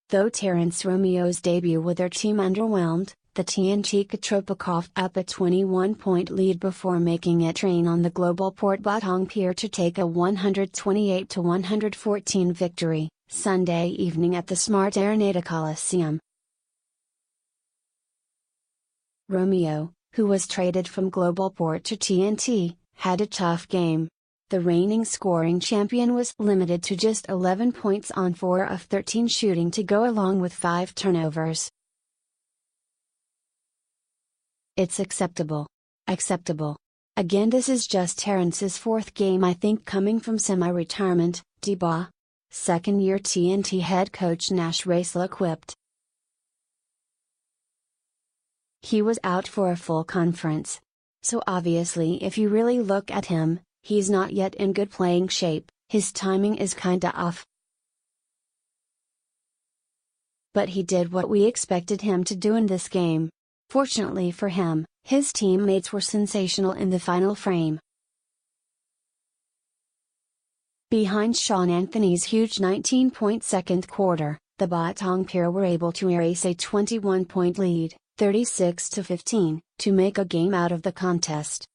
Though Terrence Romeo's debut with their team underwhelmed, the TNT Katropa coughed up a 21-point lead before making it rain on the Globalport Batang Pier to take a 128-114 victory, Sunday evening at the SMART-Araneta Coliseum. Romeo, who was traded from Globalport to TNT, had a tough game. The reigning scoring champion was limited to just 11 points on 4 of 13 shooting to go along with 5 turnovers. It's acceptable. Acceptable. Again, this is just Terrence's 4th game, I think, coming from semi-retirement, Deba. Second-year TNT head coach Nash Racela quipped. He was out for a full conference. So obviously if you really look at him, he's not yet in good playing shape, his timing is kinda off. But he did what we expected him to do in this game. Fortunately for him, his teammates were sensational in the final frame. Behind Anthony's huge 19-point second quarter, the Batang Pier were able to erase a 21-point lead, 36-15, to make a game out of the contest.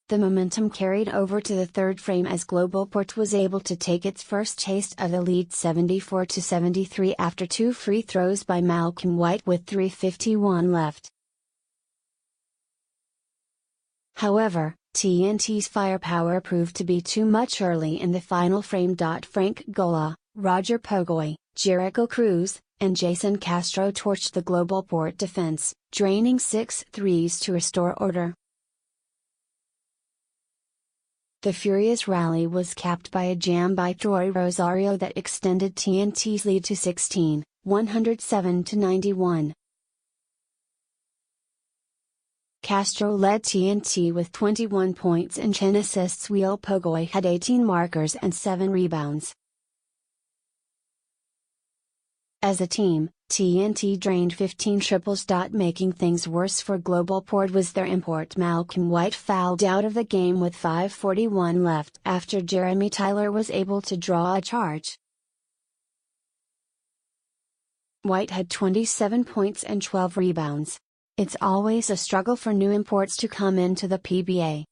The momentum carried over to the third frame as Globalport was able to take its first taste of the lead 74-73 after 2 free throws by Malcolm White with 3:51 left. However, TNT's firepower proved to be too much early in the final frame.Frank Golla, Roger Pogoy, Jericho Cruz, and Jayson Castro torched the Globalport defense, draining 6 threes to restore order. The furious rally was capped by a jam by Troy Rosario that extended TNT's lead to 16, 107-91. Castro led TNT with 21 points and 10 assists, while Pogoy had 18 markers and 7 rebounds. As a team, TNT drained 15 triples. Making things worse for Globalport was their import Malcolm White fouled out of the game with 5:41 left after Jeremy Tyler was able to draw a charge. White had 27 points and 12 rebounds. It's always a struggle for new imports to come into the PBA.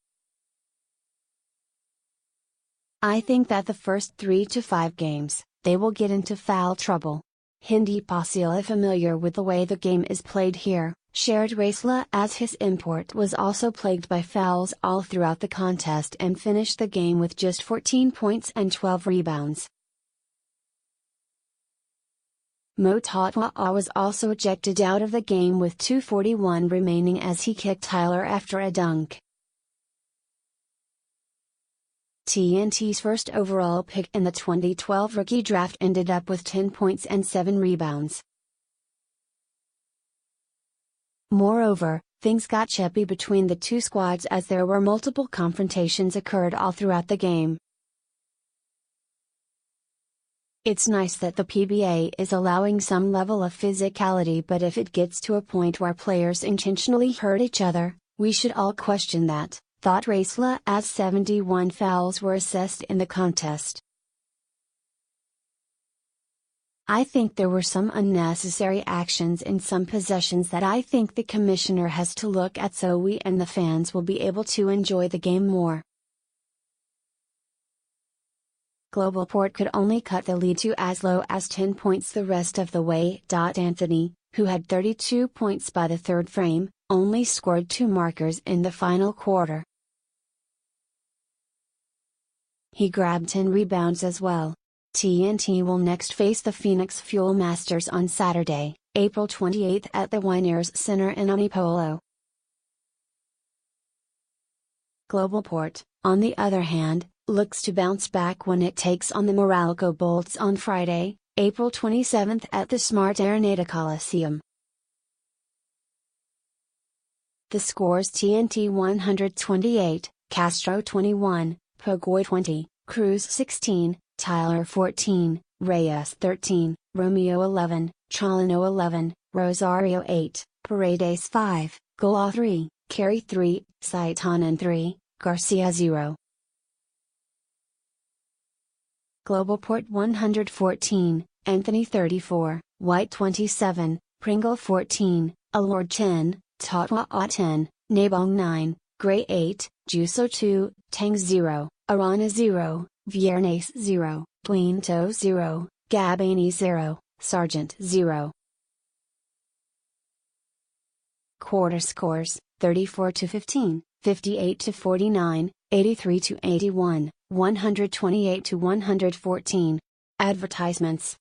I think that the first 3 to 5 games, they will get into foul trouble. Hindi Pasila, familiar with the way the game is played here, shared Racela as his import was also plagued by fouls all throughout the contest and finished the game with just 14 points and 12 rebounds. Tautuaa was also ejected out of the game with 2:41 remaining as he kicked Tyler after a dunk. TNT's first overall pick in the 2012 rookie draft ended up with 10 points and 7 rebounds. Moreover, things got chippy between the two squads as there were multiple confrontations occurred all throughout the game. It's nice that the PBA is allowing some level of physicality, but if it gets to a point where players intentionally hurt each other, we should all question that, thought Racela as 71 fouls were assessed in the contest. I think there were some unnecessary actions in some possessions that I think the commissioner has to look at so we and the fans will be able to enjoy the game more. Globalport could only cut the lead to as low as 10 points the rest of the way.Anthony, who had 32 points by the third frame, only scored 2 markers in the final quarter. He grabbed 10 rebounds as well. TNT will next face the Phoenix Fuel Masters on Saturday, April 28 at the Winners Center in Antipolo. Globalport, on the other hand, looks to bounce back when it takes on the Meralco Bolts on Friday, April 27 at the SMART-Araneta Coliseum. The scores: TNT 128, Castro 21, Pogoy 20, Cruz 16, Tyler 14, Reyes 13, Romeo 11, Chalino 11, Rosario 8, Paredes 5, Golla 3, Carey 3, Saitanan 3, Garcia 0. Globalport 114, Anthony 34, White 27, Pringle 14, Allure 10, Tautuaa 10, Nabong 9, Gray 8, Juso 2, Tang 0, Arana 0, Viernes 0, Twinto 0, Gabani 0, Sargent 0. Quarter scores: 34-15, 58-49, 83-81, 128-114. Advertisements.